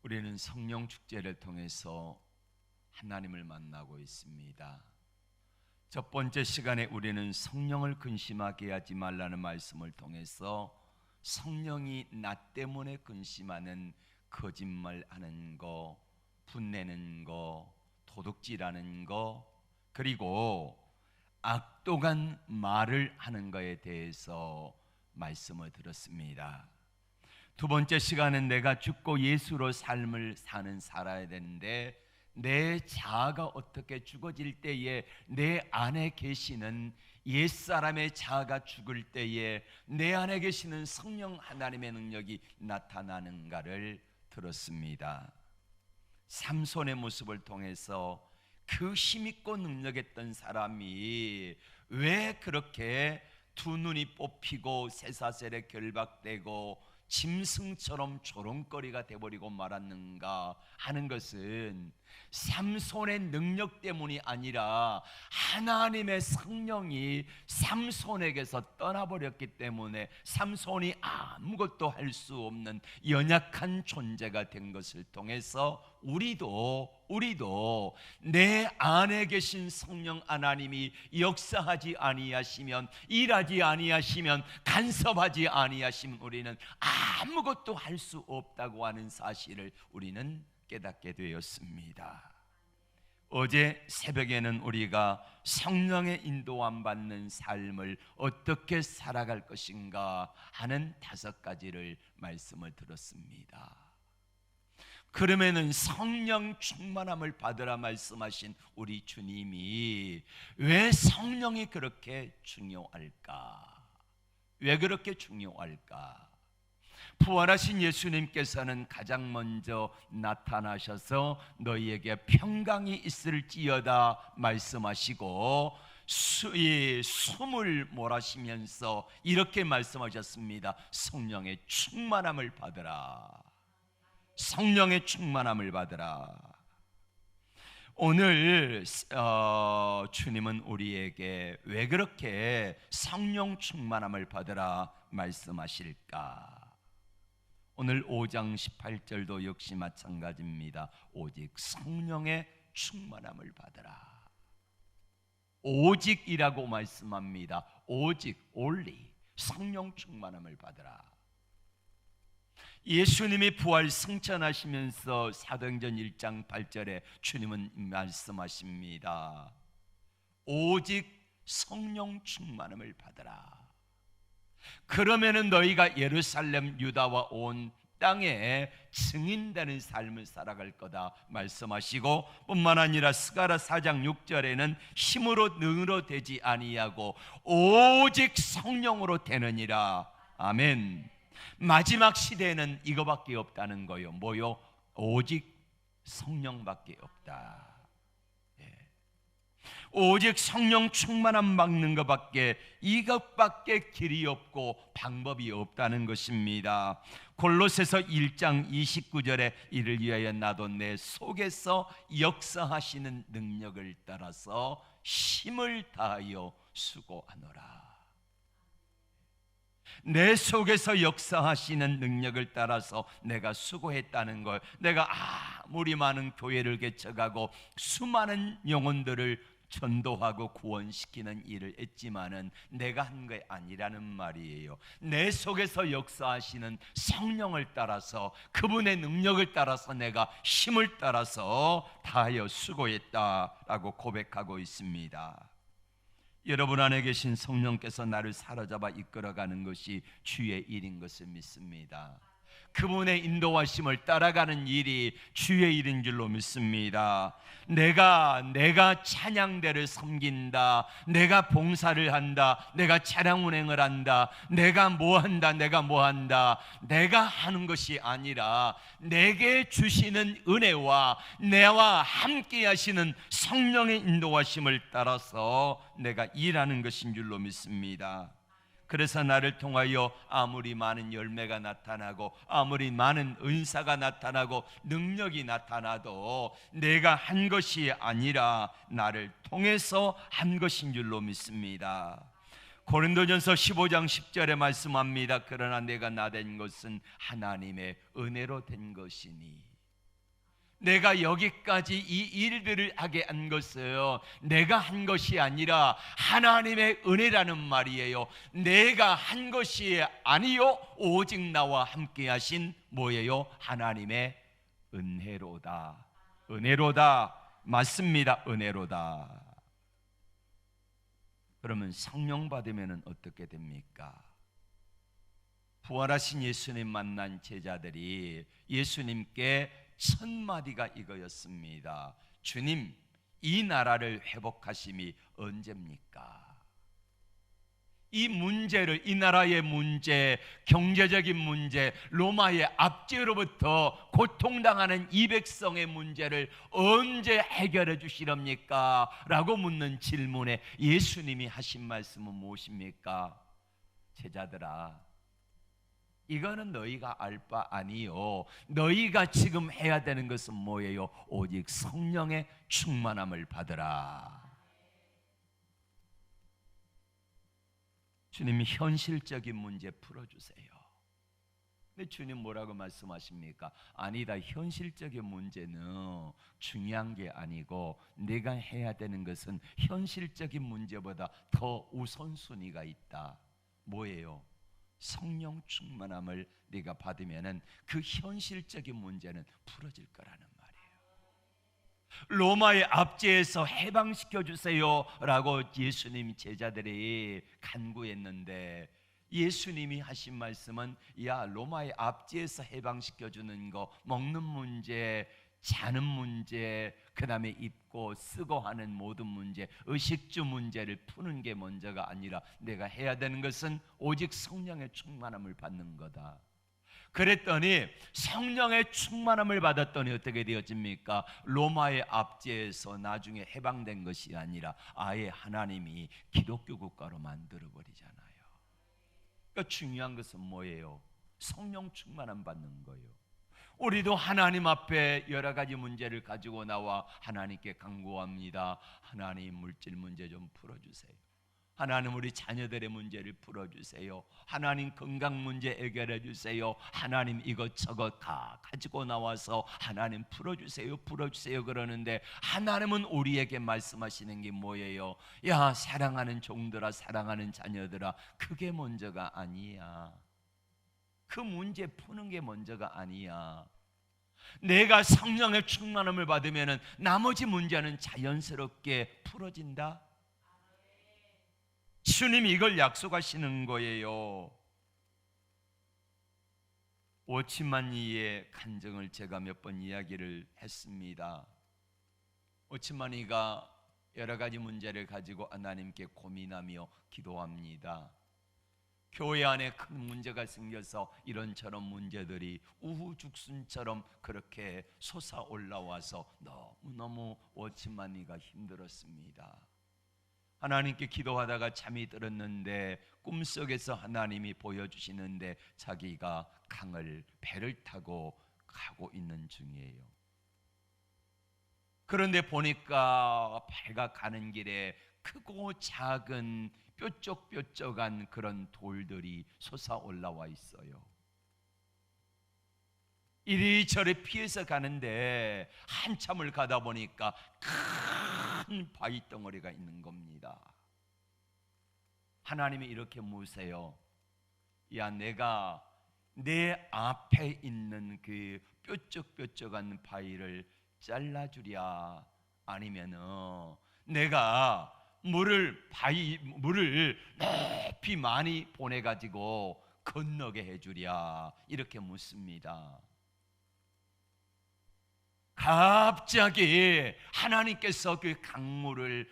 우리는 성령 축제를 통해서 하나님을 만나고 있습니다. 첫 번째 시간에 우리는 성령을 근심하게 하지 말라는 말씀을 통해서 성령이 나 때문에 근심하는 거짓말하는 거, 분내는 거, 도둑질하는 거, 그리고 악독한 말을 하는 거에 대해서 말씀을 들었습니다. 두 번째 시간은 내가 죽고 예수로 삶을 살아야 되는데 내 자아가 어떻게 죽어질 때에 내 안에 계시는 옛사람의 자아가 죽을 때에 내 안에 계시는 성령 하나님의 능력이 나타나는가를 들었습니다. 삼손의 모습을 통해서 그 힘있고 능력했던 사람이 왜 그렇게 두 눈이 뽑히고 쇠사슬에 결박되고 짐승처럼 조롱거리가 되어버리고 말았는가 하는 것은 삼손의 능력 때문이 아니라 하나님의 성령이 삼손에게서 떠나버렸기 때문에 삼손이 아무것도 할 수 없는 연약한 존재가 된 것을 통해서 우리도 내 안에 계신 성령 하나님이 역사하지 아니하시면, 일하지 아니하시면, 간섭하지 아니하시면 우리는 아무것도 할 수 없다고 하는 사실을 우리는 깨닫게 되었습니다. 어제 새벽에는 우리가 성령의 인도함 받는 삶을 어떻게 살아갈 것인가 하는 5가지를 말씀을 들었습니다. 그러면은 성령 충만함을 받으라 말씀하신 우리 주님이 왜 성령이 그렇게 중요할까? 왜 그렇게 중요할까? 부활하신 예수님께서는 가장 먼저 나타나셔서 너희에게 평강이 있을지어다 말씀하시고 숨을 몰아쉬면서 이렇게 말씀하셨습니다. 성령의 충만함을 받으라. 성령의 충만함을 받으라. 오늘 주님은 우리에게 왜 그렇게 성령 충만함을 받으라 말씀하실까? 오늘 5장 18절도 역시 마찬가지입니다. 오직 성령의 충만함을 받으라. 오직이라고 말씀합니다. 오직 only 성령 충만함을 받으라. 예수님이 부활 승천하시면서 사도행전 1장 8절에 주님은 말씀하십니다. 오직 성령 충만함을 받으라. 그러면은 너희가 예루살렘 유다와 온 땅에 증인되는 삶을 살아갈 거다 말씀하시고, 뿐만 아니라 스가랴 4장 6절에는 힘으로 능으로 되지 아니하고 오직 성령으로 되느니라. 아멘. 마지막 시대에는 이거밖에 없다는 거요. 뭐요? 오직 성령밖에 없다. 오직 성령 충만함 받는 것밖에, 이것밖에 길이 없고 방법이 없다는 것입니다. 골로새서 1장 29절에 이를 위하여 나도 내 속에서 역사하시는 능력을 따라서 힘을 다하여 수고하노라. 내 속에서 역사하시는 능력을 따라서 내가 수고했다는 걸, 내가 아무리 많은 교회를 개척하고 수많은 영혼들을 전도하고 구원시키는 일을 했지만은 내가 한 게 아니라는 말이에요. 내 속에서 역사하시는 성령을 따라서, 그분의 능력을 따라서 내가 힘을 따라서 다하여 수고했다라고 고백하고 있습니다. 여러분 안에 계신 성령께서 나를 사로잡아 이끌어가는 것이 주의 일인 것을 믿습니다. 그분의 인도하심을 따라가는 일이 주의 일인 줄로 믿습니다. 내가 찬양대를 섬긴다, 내가 봉사를 한다, 내가 차량 운행을 한다, 내가 뭐 한다, 내가 하는 것이 아니라 내게 주시는 은혜와 내와 함께 하시는 성령의 인도하심을 따라서 내가 일하는 것인 줄로 믿습니다. 그래서 나를 통하여 아무리 많은 열매가 나타나고 아무리 많은 은사가 나타나고 능력이 나타나도 내가 한 것이 아니라 나를 통해서 한 것인 줄로 믿습니다. 고린도전서 15장 10절에 말씀합니다. 그러나 내가 나된 것은 하나님의 은혜로 된 것이니. 내가 여기까지 이 일들을 하게 한 것은 내가 한 것이 아니라 하나님의 은혜라는 말이에요. 내가 한 것이 아니요 오직 나와 함께 하신 뭐예요? 하나님의 은혜로다. 은혜로다. 맞습니다. 은혜로다. 그러면 성령 받으면 어떻게 됩니까? 부활하신 예수님 만난 제자들이 예수님께 첫 마디가 이거였습니다. 주님, 이 나라를 회복하심이 언제입니까? 이 문제를, 이 나라의 문제, 경제적인 문제, 로마의 압제로부터 고통당하는 이 백성의 문제를 언제 해결해 주시렵니까? 라고 묻는 질문에 예수님이 하신 말씀은 무엇입니까? 제자들아, 이거는 너희가 알 바 아니요. 너희가 지금 해야 되는 것은 뭐예요? 오직 성령의 충만함을 받으라. 주님, 현실적인 문제 풀어주세요. 근데 주님 뭐라고 말씀하십니까? 아니다, 현실적인 문제는 중요한 게 아니고 내가 해야 되는 것은 현실적인 문제보다 더 우선순위가 있다. 뭐예요? 성령 충만함을 네가 받으면은 그 현실적인 문제는 풀어질 거라는 말이에요. 로마의 압제에서 해방시켜 주세요라고 예수님 제자들이 간구했는데 예수님이 하신 말씀은 야, 로마의 압제에서 해방시켜 주는 거, 먹는 문제, 자는 문제, 그 다음에 입고 쓰고 하는 모든 문제, 의식주 문제를 푸는 게 먼저가 아니라 내가 해야 되는 것은 오직 성령의 충만함을 받는 거다. 그랬더니 성령의 충만함을 받았더니 어떻게 되어집니까? 로마의 압제에서 나중에 해방된 것이 아니라 아예 하나님이 기독교 국가로 만들어 버리잖아요. 그러니까 중요한 것은 뭐예요? 성령 충만함 받는 거예요. 우리도 하나님 앞에 여러 가지 문제를 가지고 나와 하나님께 간구합니다. 하나님, 물질 문제 좀 풀어주세요. 하나님, 우리 자녀들의 문제를 풀어주세요. 하나님, 건강 문제 해결해 주세요. 하나님, 이것저것 다 가지고 나와서 하나님 풀어주세요, 풀어주세요 그러는데 하나님은 우리에게 말씀하시는 게 뭐예요? 야, 사랑하는 종들아, 사랑하는 자녀들아, 그게 먼저가 아니야. 그 문제 푸는 게 먼저가 아니야. 내가 성령의 충만함을 받으면 나머지 문제는 자연스럽게 풀어진다. 주님이 이걸 약속하시는 거예요. 오치만이의 간증을 제가 몇 번 이야기를 했습니다. 오치만이가 여러 가지 문제를 가지고 하나님께 고민하며 기도합니다. 교회 안에 큰 문제가 생겨서 이런저런 문제들이 우후죽순처럼 그렇게 솟아올라와서 너무너무 오치만이가 힘들었습니다. 하나님께 기도하다가 잠이 들었는데 꿈속에서 하나님이 보여주시는데 자기가 배를 타고 가고 있는 중이에요. 그런데 보니까 배가 가는 길에 크고 작은 뾰족뾰족한 그런 돌들이 솟아올라와 있어요. 이리저리 피해서 가는데 한참을 가다 보니까 큰 바위 덩어리가 있는 겁니다. 하나님이 이렇게 묻으세요. 야, 내가 내 앞에 있는 그 뾰족뾰족한 바위를 잘라주랴, 아니면은 내가 물을 높이 많이 보내가지고 건너게 해주랴, 이렇게 묻습니다. 갑자기 하나님께서 그 강물을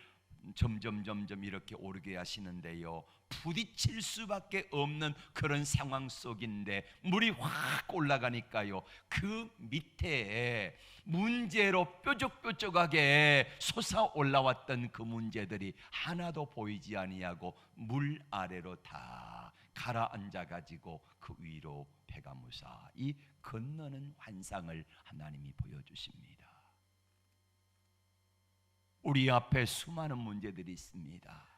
점점 이렇게 오르게 하시는데요, 부딪힐 수밖에 없는 그런 상황 속인데 물이 확 올라가니까요, 그 밑에 문제로 뾰족뾰족하게 솟아 올라왔던 그 문제들이 하나도 보이지 아니하고 물 아래로 다 가라앉아 가지고 그 위로 배가 무사히 건너는 환상을 하나님이 보여주십니다. 우리 앞에 수많은 문제들이 있습니다.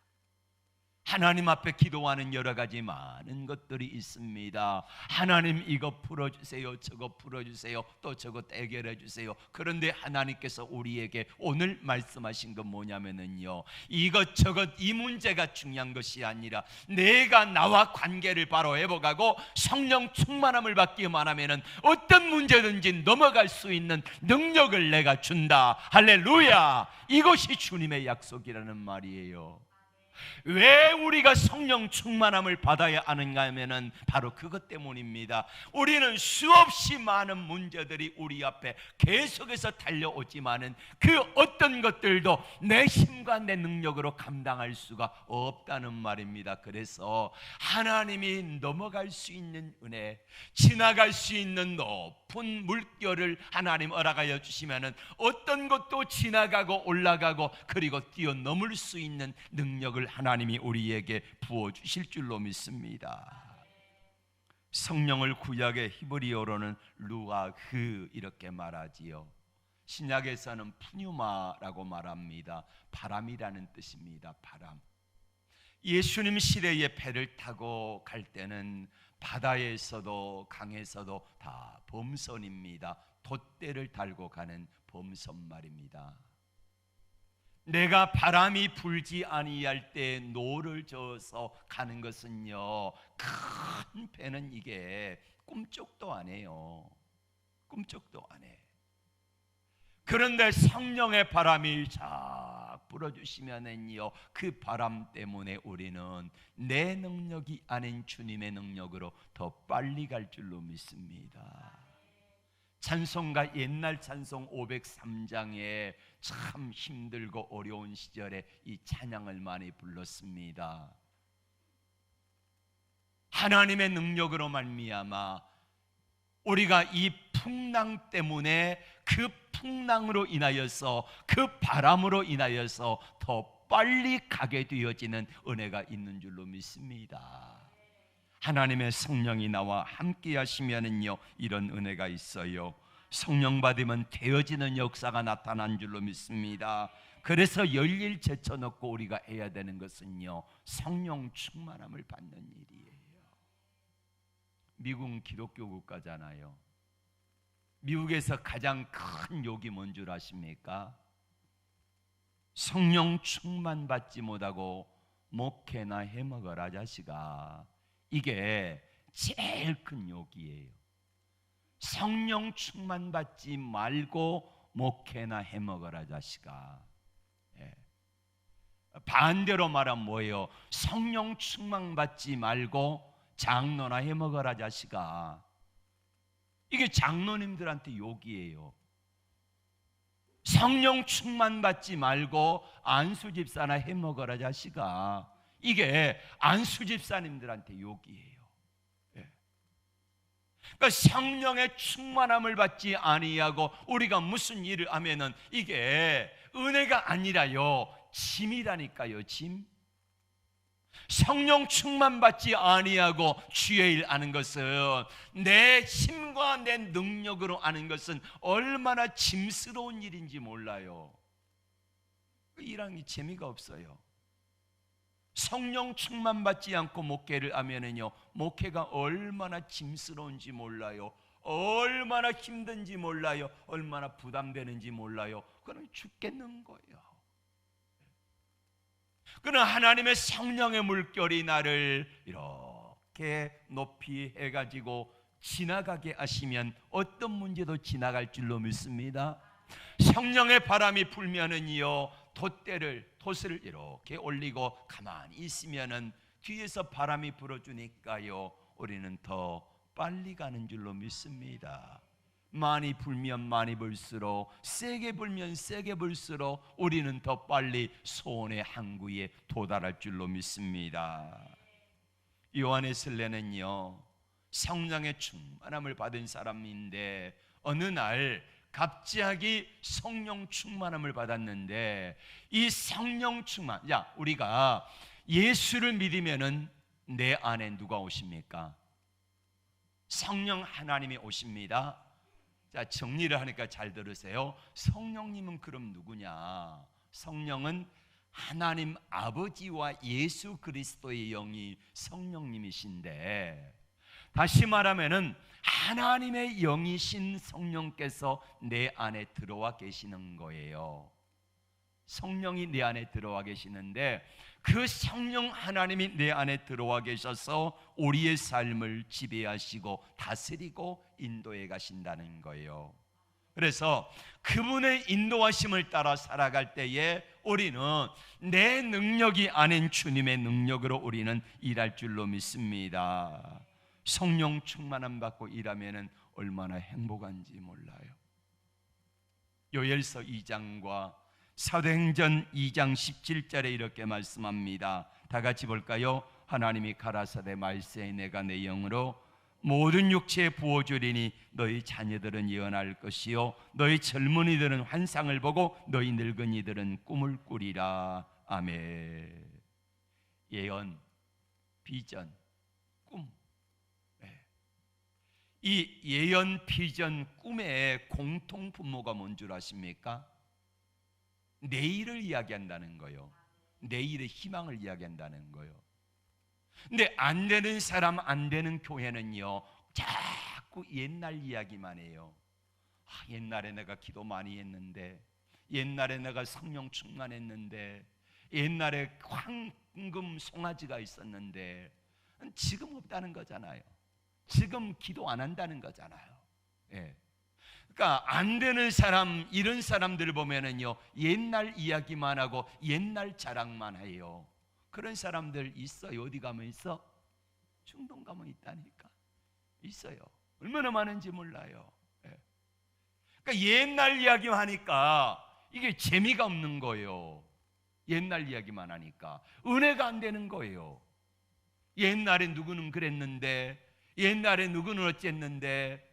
하나님 앞에 기도하는 여러 가지 많은 것들이 있습니다. 하나님 이거 풀어주세요, 저거 풀어주세요, 또 저거 해결해 주세요. 그런데 하나님께서 우리에게 오늘 말씀하신 건 뭐냐면요, 이것저것 이 문제가 중요한 것이 아니라 내가 나와 관계를 바로 회복하고 성령 충만함을 받기만 하면은 어떤 문제든지 넘어갈 수 있는 능력을 내가 준다. 할렐루야. 이것이 주님의 약속이라는 말이에요. 왜 우리가 성령 충만함을 받아야 하는가 하면은 바로 그것 때문입니다. 우리는 수없이 많은 문제들이 우리 앞에 계속해서 달려오지만은 그 어떤 것들도 내 힘과 내 능력으로 감당할 수가 없다는 말입니다. 그래서 하나님이 넘어갈 수 있는 은혜, 지나갈 수 있는 높은 물결을 하나님 허락하여 주시면은 어떤 것도 지나가고 올라가고 그리고 뛰어넘을 수 있는 능력을 하나님이 우리에게 부어주실 줄로 믿습니다. 성령을 구약의 히브리어로는 루아흐 이렇게 말하지요. 신약에서는 푸뉴마라고 말합니다. 바람이라는 뜻입니다. 바람. 예수님 시대에 배를 타고 갈 때는 바다에서도 강에서도 다 범선입니다. 돛대를 달고 가는 범선 말입니다. 내가 바람이 불지 아니할 때 노를 저어서 가는 것은요, 큰 배는 이게 꿈쩍도 안 해요. 꿈쩍도 안 해. 그런데 성령의 바람이 쫙 불어주시면은요, 그 바람 때문에 우리는 내 능력이 아닌 주님의 능력으로 더 빨리 갈 줄로 믿습니다. 찬송가 옛날 찬송 503장에 참 힘들고 어려운 시절에 이 찬양을 많이 불렀습니다. 하나님의 능력으로 말미암아 우리가 이 풍랑 때문에 그 풍랑으로 인하여서 그 바람으로 인하여서 더 빨리 가게 되어지는 은혜가 있는 줄로 믿습니다. 하나님의 성령이 나와 함께 하시면은요, 이런 은혜가 있어요. 성령 받으면 되어지는 역사가 나타난 줄로 믿습니다. 그래서 열일 제쳐놓고 우리가 해야 되는 것은요, 성령 충만함을 받는 일이에요. 미국은 기독교 국가잖아요. 미국에서 가장 큰 욕이 뭔 줄 아십니까? 성령 충만 받지 못하고 목회나 해먹어라 자식아. 이게 제일 큰 욕이에요. 성령 충만 받지 말고 목회나 해먹어라 자식아. 예. 반대로 말하면 뭐예요? 성령 충만 받지 말고 장로나 해먹어라 자식아. 이게 장로님들한테 욕이에요. 성령 충만 받지 말고 안수 집사나 해먹어라 자식아. 이게 안수 집사님들한테 욕이에요. 예. 그러니까 성령의 충만함을 받지 아니하고 우리가 무슨 일을 하면은 이게 은혜가 아니라요, 짐이라니까요, 짐. 성령 충만 받지 아니하고 주의 일 아는 것은, 내 힘과 내 능력으로 아는 것은 얼마나 짐스러운 일인지 몰라요. 일하는 게 재미가 없어요. 성령 충만 받지 않고 목회를 하면은요, 목회가 얼마나 짐스러운지 몰라요. 얼마나 힘든지 몰라요. 얼마나 부담되는지 몰라요. 그건 죽겠는 거예요. 그는 하나님의 성령의 물결이 나를 이렇게 높이 해가지고 지나가게 하시면 어떤 문제도 지나갈 줄로 믿습니다. 성령의 바람이 불면은요, 돛을 이렇게 올리고 가만히 있으면은 뒤에서 바람이 불어주니까요, 우리는 더 빨리 가는 줄로 믿습니다. 많이 불면 많이 불수록, 세게 불면 세게 불수록 우리는 더 빨리 소원의 항구에 도달할 줄로 믿습니다. 요한웨슬레는요, 성령의 충만함을 받은 사람인데 어느 날 갑자기 성령 충만함을 받았는데, 이 성령 충만, 야, 우리가 예수를 믿으면은 내 안에 누가 오십니까? 성령 하나님이 오십니다. 자, 정리를 하니까 잘 들으세요. 성령님은 그럼 누구냐? 성령은 하나님 아버지와 예수 그리스도의 영이 성령님이신데, 다시 말하면은 하나님의 영이신 성령께서 내 안에 들어와 계시는 거예요. 성령이 내 안에 들어와 계시는데, 그 성령 하나님이 내 안에 들어와 계셔서 우리의 삶을 지배하시고 다스리고 인도해 가신다는 거예요. 그래서 그분의 인도하심을 따라 살아갈 때에 우리는 내 능력이 아닌 주님의 능력으로 우리는 일할 줄로 믿습니다. 성령 충만함 받고 일하면 얼마나 행복한지 몰라요. 요엘서 2장과 사도행전 2장 17절에 이렇게 말씀합니다. 다 같이 볼까요? 하나님이 가라사대 말세에 내가 내 영으로 모든 육체에 부어주리니 너희 자녀들은 예언할 것이요 너희 젊은이들은 환상을 보고 너희 늙은이들은 꿈을 꾸리라. 아멘. 예언, 비전, 꿈. 이 예언, 비전, 꿈의 공통 분모가 뭔 줄 아십니까? 내일을 이야기한다는 거예요. 내일의 희망을 이야기한다는 거예요. 근데 안 되는 사람, 안 되는 교회는요, 자꾸 옛날 이야기만 해요. 옛날에 내가 기도 많이 했는데, 옛날에 내가 성령 충만했는데, 옛날에 황금 송아지가 있었는데, 지금 없다는 거잖아요. 지금 기도 안 한다는 거잖아요. 예. 그러니까 안 되는 사람, 이런 사람들을 보면은요, 옛날 이야기만 하고 옛날 자랑만 해요. 그런 사람들 있어요. 어디 가면 있어? 중동 가면 있다니까. 있어요. 얼마나 많은지 몰라요. 예. 그러니까 옛날 이야기만 하니까 이게 재미가 없는 거예요. 옛날 이야기만 하니까 은혜가 안 되는 거예요. 옛날에 누구는 그랬는데, 옛날에 누구는 어쨌는데,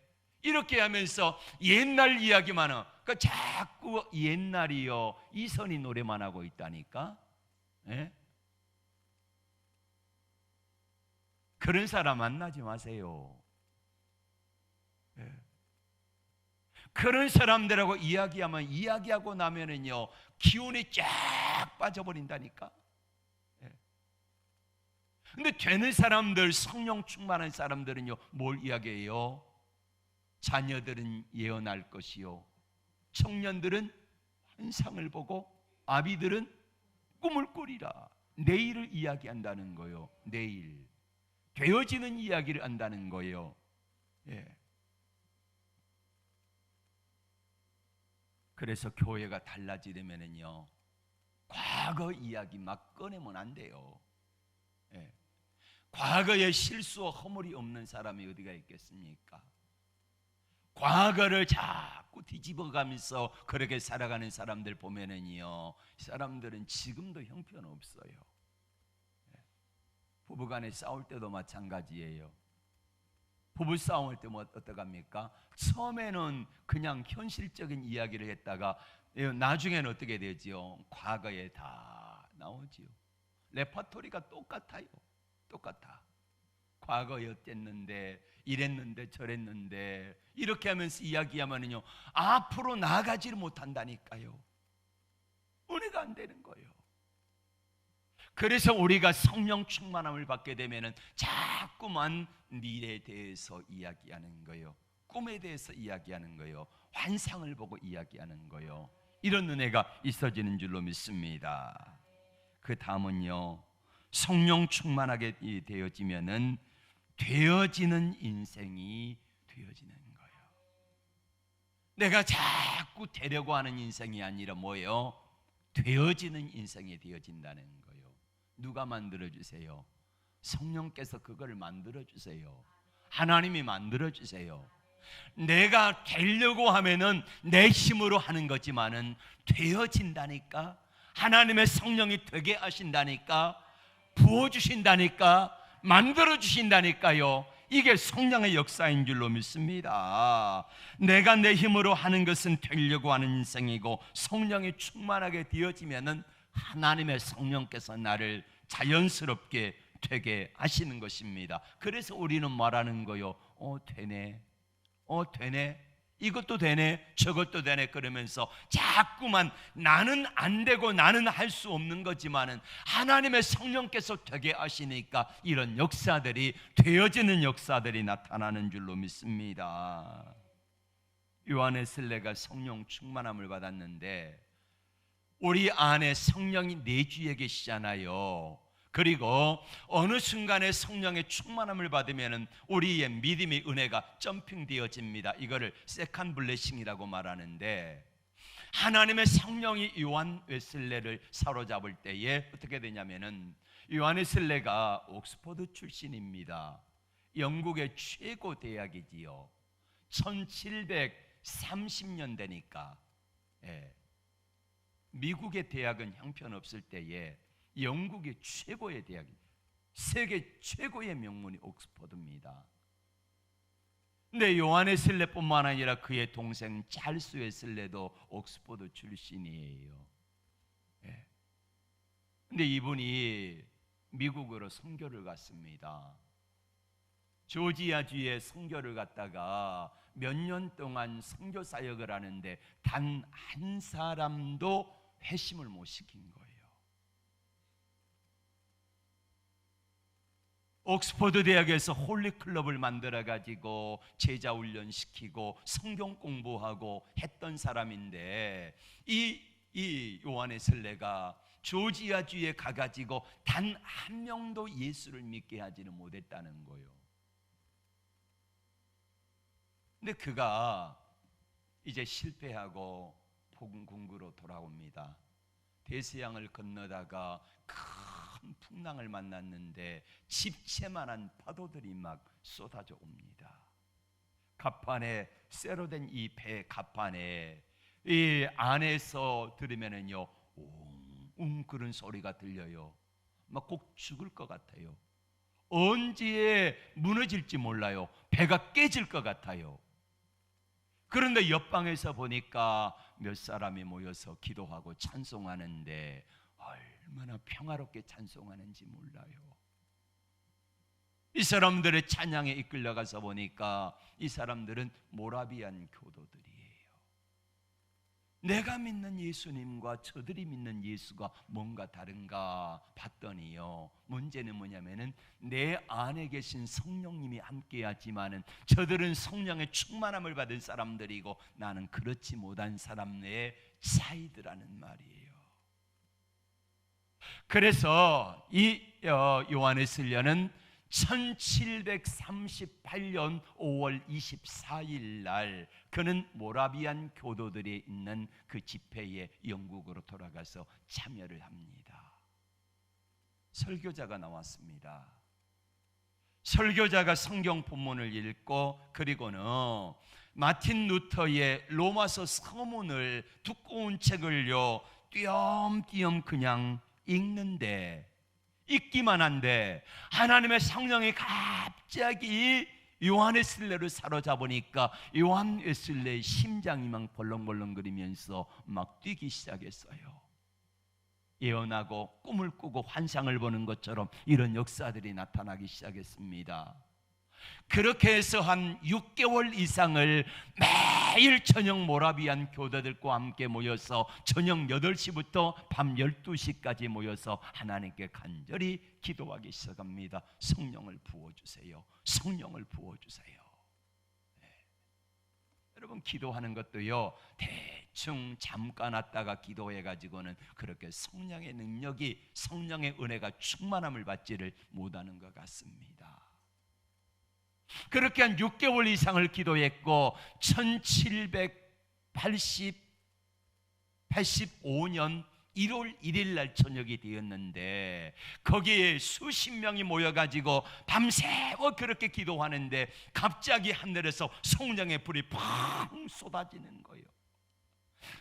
이렇게 하면서 옛날 이야기만 하고, 그러니까 자꾸 옛날이요, 이선희 노래만 하고 있다니까. 예? 그런 사람 만나지 마세요. 예. 그런 사람들하고 이야기하면, 이야기하고 나면은요, 기운이 쫙 빠져버린다니까. 근데 되는 사람들, 성령 충만한 사람들은요, 뭘 이야기해요? 자녀들은 예언할 것이요, 청년들은 환상을 보고, 아비들은 꿈을 꾸리라. 내일을 이야기한다는 거예요. 내일 되어지는 이야기를 한다는 거예요. 예. 그래서 교회가 달라지려면은요, 과거 이야기 막 꺼내면 안 돼요. 예. 과거에 실수와 허물이 없는 사람이 어디가 있겠습니까? 과거를 자꾸 뒤집어가면서 그렇게 살아가는 사람들 보면은요, 사람들은 지금도 형편없어요. 부부간에 싸울 때도 마찬가지예요. 부부 싸움할 때 뭐 어떡합니까? 처음에는 그냥 현실적인 이야기를 했다가 나중에는 어떻게 되지요? 과거에 다 나오지요. 레퍼토리가 똑같아요. 똑같아. 과거에 어땠는데, 이랬는데, 저랬는데, 이렇게 하면서 이야기하면요, 앞으로 나아가지를 못한다니까요. 은혜가 안 되는 거예요. 그래서 우리가 성령 충만함을 받게 되면은 자꾸만 미래에 대해서 이야기하는 거예요. 꿈에 대해서 이야기하는 거예요. 환상을 보고 이야기하는 거예요. 이런 은혜가 있어지는 줄로 믿습니다. 그 다음은요, 성령 충만하게 되어지면은 되어지는 인생이 되어지는 거예요. 내가 자꾸 되려고 하는 인생이 아니라 뭐예요? 되어지는 인생이 되어진다는 거예요. 누가 만들어주세요? 성령께서 그걸 만들어주세요. 하나님이 만들어주세요. 내가 되려고 하면은 내 힘으로 하는 거지만은 되어진다니까. 하나님의 성령이 되게 하신다니까. 부어주신다니까. 만들어주신다니까요. 이게 성령의 역사인 줄로 믿습니다. 내가 내 힘으로 하는 것은 되려고 하는 인생이고, 성령이 충만하게 되어지면은 하나님의 성령께서 나를 자연스럽게 되게 하시는 것입니다. 그래서 우리는 말하는 거요, 되네, 되네. 이것도 되네 저것도 되네 그러면서 자꾸만 나는 안 되고 나는 할 수 없는 거지만은 하나님의 성령께서 되게 하시니까 이런 역사들이 되어지는 역사들이 나타나는 줄로 믿습니다. 요한의 슬레가 성령 충만함을 받았는데 우리 안에 성령이 내주에 계시잖아요. 그리고 어느 순간에 성령의 충만함을 받으면 우리의 믿음의 은혜가 점핑되어집니다. 이거를 세컨 블레싱이라고 말하는데, 하나님의 성령이 요한 웨슬레를 사로잡을 때에 어떻게 되냐면은, 요한 웨슬레가 옥스퍼드 출신입니다. 영국의 최고 대학이지요. 1730년대니까 미국의 대학은 형편없을 때에 영국의 최고의 대학, 세계 최고의 명문이 옥스퍼드입니다. 근데 요한 웨슬레뿐만 아니라 그의 동생 찰스 웨슬레도 옥스퍼드 출신이에요. 근데 이분이 미국으로 선교를 갔습니다. 조지아주에 선교를 갔다가 몇 년 동안 선교 사역을 하는데 단 한 사람도 회심을 못 시킨 거예요. 옥스퍼드 대학에서 홀리클럽을 만들어가지고 제자 훈련시키고 성경 공부하고 했던 사람인데, 이 요한 웨슬레가 조지아주에 가가지고 단 한 명도 예수를 믿게 하지는 못했다는 거예요. 근데 그가 이제 실패하고 복음궁으로 돌아옵니다. 대서양을 건너다가 큰 풍랑을 만났는데 집채만한 파도들이 막 쏟아져 옵니다. 갑판에 쇠로 된 이 배 갑판에 이 안에서 들으면은요 웅웅 그런 소리가 들려요. 막 꼭 죽을 것 같아요. 언제 무너질지 몰라요. 배가 깨질 것 같아요. 그런데 옆방에서 보니까 몇 사람이 모여서 기도하고 찬송하는데 얼마나 평화롭게 찬송하는지 몰라요. 이 사람들의 찬양에 이끌려가서 보니까 이 사람들은 모라비안 교도들이에요. 내가 믿는 예수님과 저들이 믿는 예수가 뭔가 다른가 봤더니요, 문제는 뭐냐면은 내 안에 계신 성령님이 함께하지만은 저들은 성령의 충만함을 받은 사람들이고 나는 그렇지 못한 사람의 차이더라는 말이에요. 그래서 이 요한 웨슬레는 1738년 5월 24일 날 그는 모라비안 교도들이 있는 그 집회에 영국으로 돌아가서 참여를 합니다. 설교자가 나왔습니다. 설교자가 성경 본문을 읽고 그리고는 마틴 루터의 로마서 서문을 두꺼운 책을요 띄엄띄엄 그냥 읽는데, 읽기만 한데 하나님의 성령이 갑자기 요한 웨슬레를 사로잡으니까 요한 웨슬레의 심장이 막 벌렁벌렁거리면서 막 뛰기 시작했어요. 예언하고 꿈을 꾸고 환상을 보는 것처럼 이런 역사들이 나타나기 시작했습니다. 그렇게 해서 한 6개월 이상을 매일 저녁 모라비안 교도들과 함께 모여서 저녁 8시부터 밤 12시까지 모여서 하나님께 간절히 기도하기 시작합니다. 성령을 부어주세요. 성령을 부어주세요. 여러분, 기도하는 것도요 대충 잠깐 왔다가 기도해가지고는 그렇게 성령의 능력이, 성령의 은혜가 충만함을 받지를 못하는 것 같습니다. 그렇게 한 6개월 이상을 기도했고 1785년 1월 1일 날 저녁이 되었는데 거기에 수십 명이 모여가지고 밤새워 그렇게 기도하는데 갑자기 하늘에서 성령의 불이 팡 쏟아지는 거예요.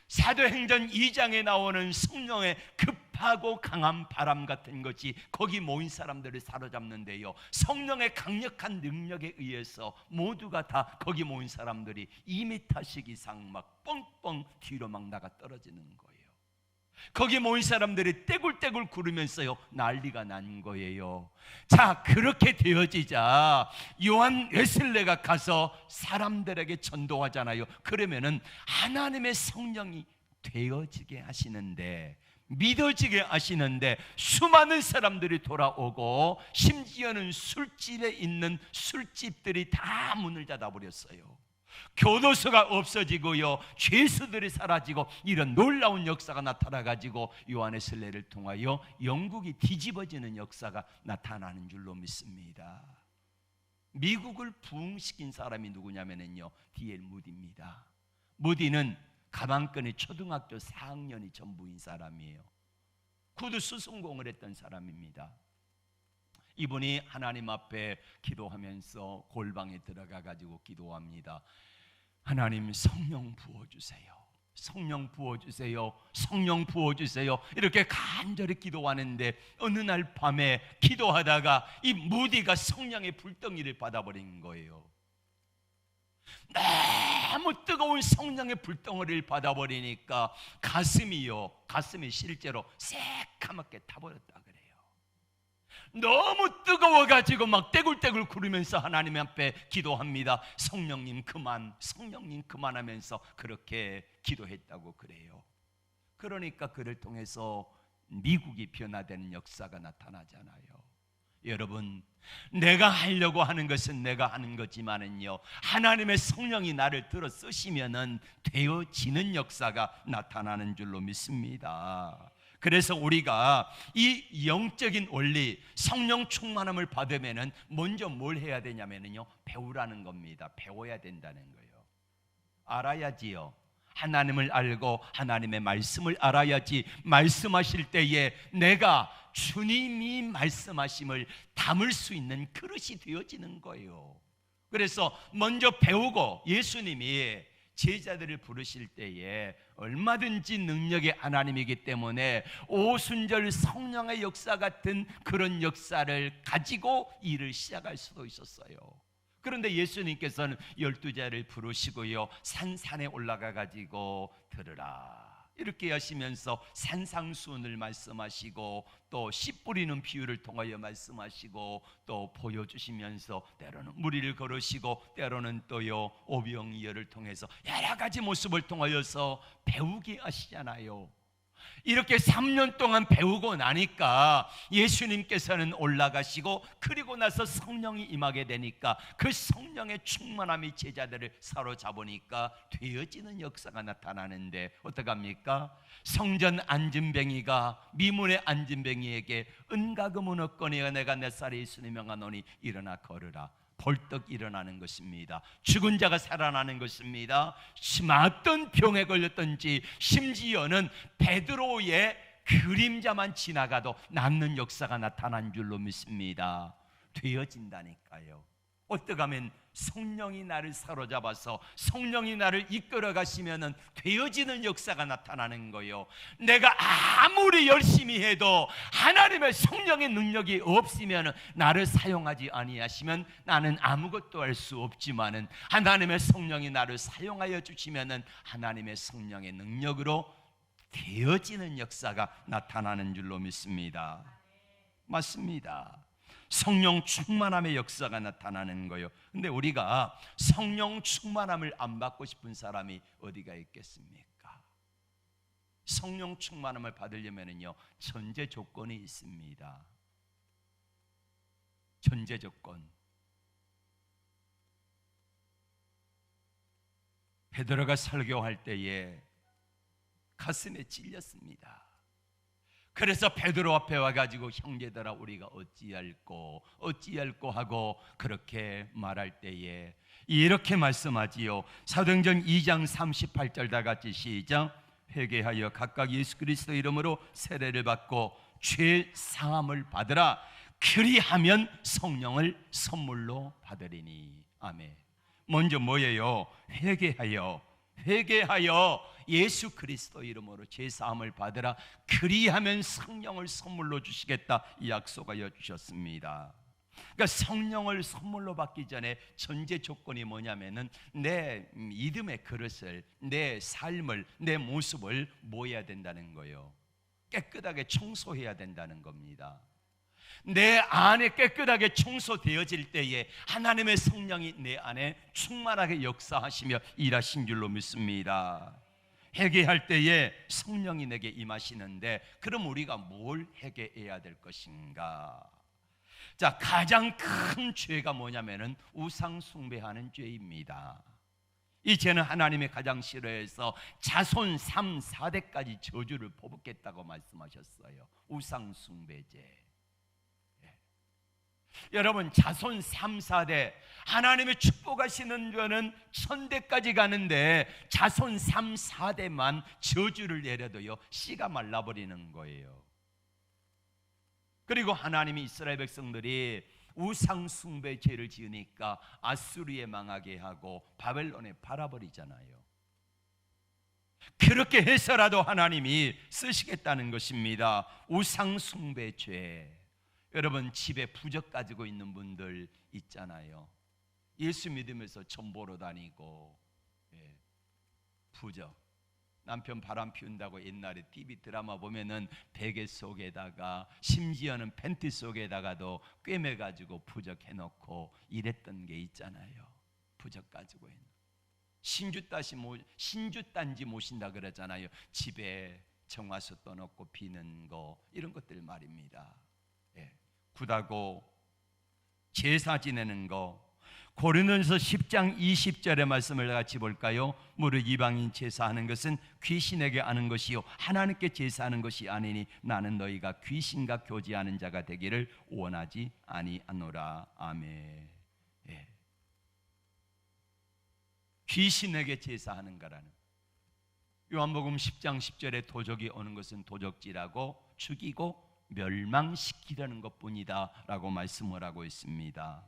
사도행전 2장에 나오는 성령의 급하고 강한 바람 같은 것이 거기 모인 사람들을 사로잡는데요, 성령의 강력한 능력에 의해서 모두가 다 거기 모인 사람들이 2m씩 이상 막 뻥뻥 뒤로 막 나가 떨어지는 거예요. 거기 모인 사람들이 떼굴떼굴 구르면서요 난리가 난 거예요. 자, 그렇게 되어지자 요한 웨슬레가 가서 사람들에게 전도하잖아요. 그러면은 하나님의 성령이 되어지게 하시는데, 믿어지게 하시는데 수많은 사람들이 돌아오고, 심지어는 술집에 있는 술집들이 다 문을 닫아버렸어요. 교도소가 없어지고요, 죄수들이 사라지고, 이런 놀라운 역사가 나타나가지고 요한의 설례를 통하여 영국이 뒤집어지는 역사가 나타나는 줄로 믿습니다. 미국을 부흥시킨 사람이 누구냐면요, D.L. 무디입니다. 무디는 가방끈이 초등학교 4학년이 전부인 사람이에요. 구두 수성공을 했던 사람입니다. 이분이 하나님 앞에 기도하면서 골방에 들어가 가지고 기도합니다. 하나님, 성령 부어주세요. 성령 부어주세요. 성령 부어주세요. 이렇게 간절히 기도하는데 어느 날 밤에 기도하다가 이 무디가 성령의 불덩이를 받아버린 거예요. 너무 뜨거운 성령의 불덩이를 받아버리니까 가슴이 실제로 새카맣게 타버렸다 그래요. 너무 뜨거워가지고 막 떼굴떼굴 구르면서 하나님 앞에 기도합니다. 성령님 그만, 성령님 그만하면서 그렇게 기도했다고 그래요. 그러니까 그를 통해서 미국이 변화되는 역사가 나타나잖아요. 여러분, 내가 하려고 하는 것은 내가 하는 거지만은요, 하나님의 성령이 나를 들어 쓰시면은 되어지는 역사가 나타나는 줄로 믿습니다. 그래서 우리가 이 영적인 원리, 성령 충만함을 받으면은 먼저 뭘 해야 되냐면요, 배우라는 겁니다. 배워야 된다는 거예요. 알아야지요. 하나님을 알고 하나님의 말씀을 알아야지 말씀하실 때에 내가 주님이 말씀하심을 담을 수 있는 그릇이 되어지는 거예요. 그래서 먼저 배우고, 예수님이 제자들을 부르실 때에 얼마든지 능력의 하나님이기 때문에 오순절 성령의 역사 같은 그런 역사를 가지고 일을 시작할 수도 있었어요. 그런데 예수님께서는 12제자를 부르시고요, 산산에 올라가 가지고 들으라 이렇게 하시면서 산상수훈을 말씀하시고, 또 씨 뿌리는 비유를 통하여 말씀하시고, 또 보여주시면서 때로는 무리를 걸으시고, 때로는 또요 오병이어를 통해서 여러 가지 모습을 통하여서 배우게 하시잖아요. 이렇게 3년 동안 배우고 나니까 예수님께서는 올라가시고, 그리고 나서 성령이 임하게 되니까 그 성령의 충만함이 제자들을 사로잡으니까 되어지는 역사가 나타나는데 어떡합니까? 성전 안진뱅이가 미문의 안진뱅이에게 은가금은 없거니와 내가 내 살에 예수님 명하노니 일어나 걸으라. 벌떡 일어나는 것입니다. 죽은 자가 살아나는 것입니다. 어떤 병에 걸렸든지, 심지어는 베드로의 그림자만 지나가도 낫는 역사가 나타난 줄로 믿습니다. 되어진다니까요. 어떻게 하면 성령이 나를 사로잡아서 성령이 나를 이끌어 가시면은 되어지는 역사가 나타나는 거예요. 내가 아무리 열심히 해도 하나님의 성령의 능력이 없으면, 나를 사용하지 아니하시면 나는 아무것도 할 수 없지만은 하나님의 성령이 나를 사용하여 주시면은 하나님의 성령의 능력으로 되어지는 역사가 나타나는 줄로 믿습니다. 맞습니다. 성령 충만함의 역사가 나타나는 거예요. 근데 우리가 성령 충만함을 안 받고 싶은 사람이 어디가 있겠습니까? 성령 충만함을 받으려면요, 전제 조건이 있습니다. 전제 조건. 베드로가 설교할 때에 가슴에 찔렸습니다. 그래서 베드로 앞에 와가지고 형제들아 우리가 어찌할꼬 하고 그렇게 말할 때에 이렇게 말씀하지요. 사도행전 2장 38절 다 같이 시작. 회개하여 각각 예수 그리스도 이름으로 세례를 받고 죄 사함을 받으라. 그리하면 성령을 선물로 받으리니. 아멘. 먼저 뭐예요? 회개하여 예수 그리스도 이름으로 죄사함을 받으라. 그리하면 성령을 선물로 주시겠다, 이 약속하여 주셨습니다. 그러니까 성령을 선물로 받기 전에 전제 조건이 뭐냐면은 내 믿음의 그릇을, 내 삶을, 내 모습을 모여야 된다는 거예요. 깨끗하게 청소해야 된다는 겁니다. 내 안에 깨끗하게 청소되어질 때에 하나님의 성령이 내 안에 충만하게 역사하시며 일하신 줄로 믿습니다. 회개할 때에 성령이 내게 임하시는데, 그럼 우리가 뭘 회개해야 될 것인가? 자, 가장 큰 죄가 뭐냐면은 우상 숭배하는 죄입니다. 이 죄는 하나님이 가장 싫어해서 자손 3, 4대까지 저주를 퍼붓겠다고 말씀하셨어요. 우상 숭배죄. 여러분, 자손 3, 4대 하나님의 축복하시는 거는 1000대까지 가는데 자손 3, 4대만 저주를 내려도요 씨가 말라버리는 거예요. 그리고 하나님이 이스라엘 백성들이 우상 숭배 죄를 지으니까 아수르에 망하게 하고 바벨론에 팔아버리잖아요. 그렇게 해서라도 하나님이 쓰시겠다는 것입니다. 우상 숭배 죄. 여러분, 집에 부적 가지고 있는 분들 있잖아요. 예수 믿으면서 점 보러 다니고, 부적. 남편 바람 피운다고 옛날에 TV 드라마 보면은 베개 속에다가, 심지어는 팬티 속에다가도 꿰매가지고 부적 해놓고 이랬던 게 있잖아요. 부적 가지고 있는. 신주단지 모신다 그러잖아요. 집에 정화수 떠놓고 비는 거, 이런 것들 말입니다. 굿하고 제사 지내는 거. 고린도전서 10장 20절의 말씀을 같이 볼까요? 무릇 이방인 제사하는 것은 귀신에게 하는 것이요 하나님께 제사하는 것이 아니니 나는 너희가 귀신과 교제하는 자가 되기를 원하지 아니하노라. 아멘. 귀신에게 제사하는 거라는. 요한복음 10장 10절에 도적이 오는 것은 도적질하고 죽이고 멸망시키려는 것뿐이다 라고 말씀을 하고 있습니다.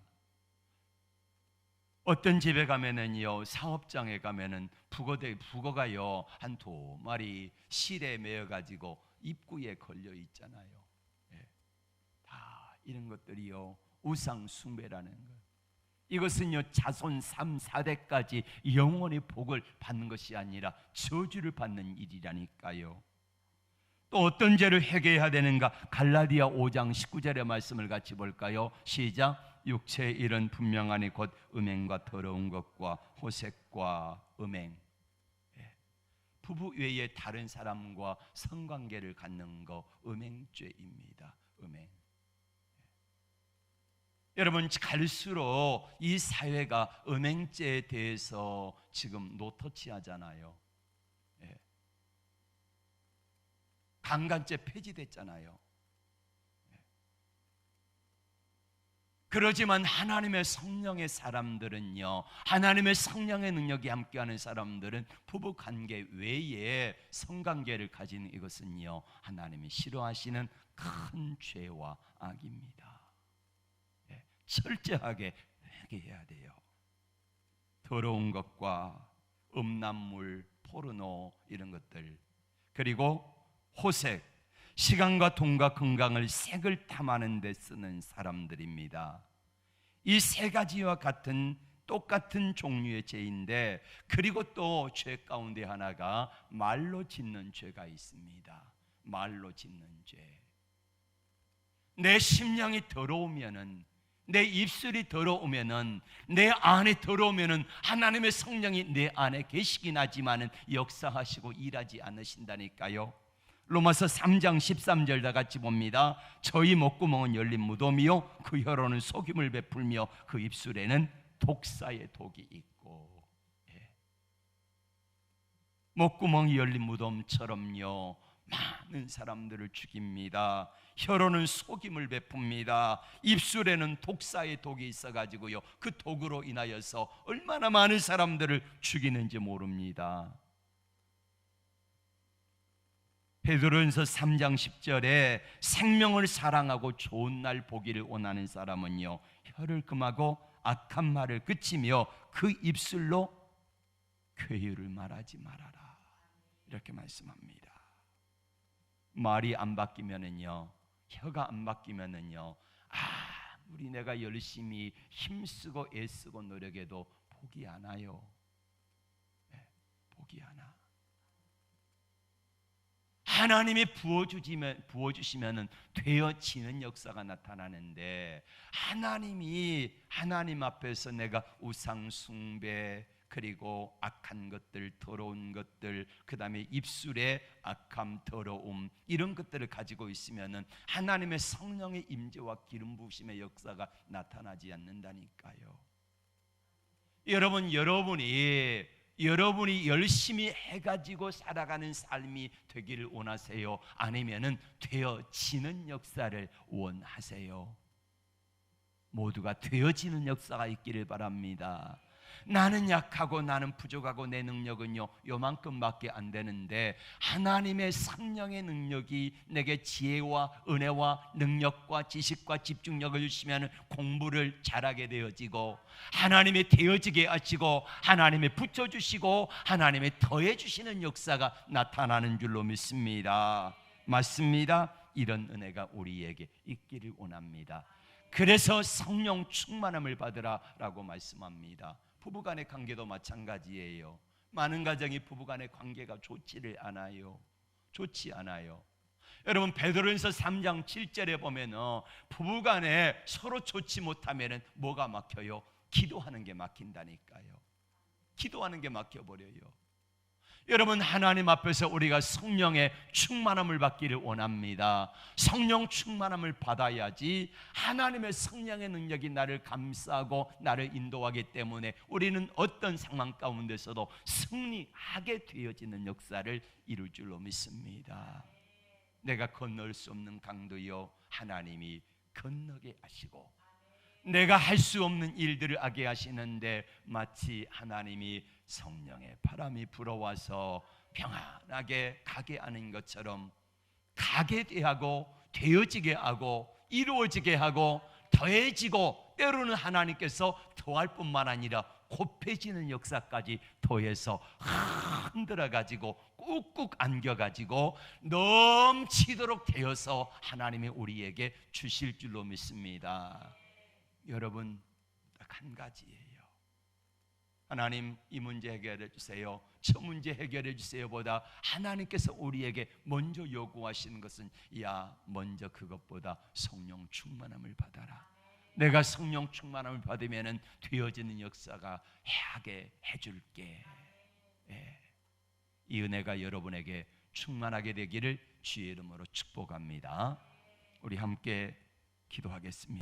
어떤 집에 가면은요, 사업장에 가면은 북어가요 한 2마리 실에 매어 가지고 입구에 걸려 있잖아요. 다 이런 것들이요 우상 숭배라는 것. 이것은요 자손 3, 4대까지 영원히 복을 받는 것이 아니라 저주를 받는 일이라니까요. 또 어떤 죄를 회개해야 되는가? 갈라디아 5장 19절의 말씀을 같이 볼까요? 시작. 육체의 일은 분명하니 곧 음행과 더러운 것과 호색과 음행. 부부 외에 다른 사람과 성관계를 갖는 거 음행죄입니다. 음행. 여러분, 갈수록 이 사회가 음행죄에 대해서 지금 노터치하잖아요. 강간죄 폐지됐잖아요. 그러지만 하나님의 성령의 사람들은요, 하나님의 성령의 능력이 함께하는 사람들은 부부관계 외에 성관계를 가진 이것은요 하나님이 싫어하시는 큰 죄와 악입니다. 철저하게 회개해야 돼요. 더러운 것과 음란물, 포르노 이런 것들, 그리고 호색, 시간과 돈과 건강을 색을 탐하는 데 쓰는 사람들입니다. 이 세 가지와 같은 똑같은 종류의 죄인데, 그리고 또 죄 가운데 하나가 말로 짓는 죄가 있습니다. 말로 짓는 죄. 내 심령이 더러우면은, 내 입술이 더러우면은, 내 안에 더러우면은 하나님의 성령이 내 안에 계시긴 하지만은 역사하시고 일하지 않으신다니까요. 로마서 3장 13절 다 같이 봅니다. 저희 목구멍은 열린 무덤이요 그 혀로는 속임을 베풀며 그 입술에는 독사의 독이 있고. 목구멍이 열린 무덤처럼요 많은 사람들을 죽입니다. 혀로는 속임을 베풉니다. 입술에는 독사의 독이 있어가지고요 그 독으로 인하여서 얼마나 많은 사람들을 죽이는지 모릅니다. 베드로전서 3장 10절에 생명을 사랑하고 좋은 날 보기를 원하는 사람은요 혀를 금하고 악한 말을 그치며 그 입술로 괴유를 말하지 말아라, 이렇게 말씀합니다. 말이 안 바뀌면은요, 혀가 안 바뀌면은요 아무리 내가 열심히 힘쓰고 애쓰고 노력해도 복이 안 와요. 복이 안 와. 하나님이 부어주시면은 되어지는 역사가 나타나는데, 하나님 앞에서 내가 우상 숭배, 그리고 악한 것들, 더러운 것들, 그 다음에 입술의 악함, 더러움, 이런 것들을 가지고 있으면은 하나님의 성령의 임재와 기름 부으심의 역사가 나타나지 않는다니까요. 여러분이 열심히 해가지고 살아가는 삶이 되기를 원하세요? 아니면은 되어지는 역사를 원하세요? 모두가 되어지는 역사가 있기를 바랍니다. 나는 약하고 나는 부족하고 내 능력은요 요만큼밖에 안 되는데, 하나님의 성령의 능력이 내게 지혜와 은혜와 능력과 지식과 집중력을 주시면 공부를 잘하게 되어지고, 하나님이 되어지게 하시고, 하나님이 붙여주시고, 하나님이 더해주시는 역사가 나타나는 줄로 믿습니다. 맞습니다. 이런 은혜가 우리에게 있기를 원합니다. 그래서 성령 충만함을 받으라라고 말씀합니다. 부부간의 관계도 마찬가지예요. 많은 가정이 부부간의 관계가 좋지 않아요. 여러분, 베드로전서 3장 7절에 보면 부부간에 서로 좋지 못하면 뭐가 막혀요? 기도하는 게 막힌다니까요. 기도하는 게 막혀버려요. 여러분, 하나님 앞에서 우리가 성령의 충만함을 받기를 원합니다. 성령 충만함을 받아야지 하나님의 성령의 능력이 나를 감싸고 나를 인도하기 때문에 우리는 어떤 상황 가운데서도 승리하게 되어지는 역사를 이룰 줄로 믿습니다. 내가 건널 수 없는 강도요 하나님이 건너게 하시고, 내가 할 수 없는 일들을 하게 하시는데, 마치 하나님이 성령의 바람이 불어와서 평안하게 가게 하는 것처럼 가게 하고 되어지게 하고 이루어지게 하고 더해지고, 때로는 하나님께서 더할 뿐만 아니라 곱해지는 역사까지 더해서 흔들어 가지고 꾹꾹 안겨 가지고 넘치도록 되어서 하나님이 우리에게 주실 줄로 믿습니다. 여러분, 딱 한 가지예요. 하나님, 이 문제 해결해 주세요, 저 문제 해결해 주세요 보다 하나님께서 우리에게 먼저 요구하시는 것은, 먼저 그것보다 성령 충만함을 받아라. 내가 성령 충만함을 받으면 되어지는 역사가 하게 해줄게. 이 은혜가 여러분에게 충만하게 되기를 주의 이름으로 축복합니다. 우리 함께 기도하겠습니다.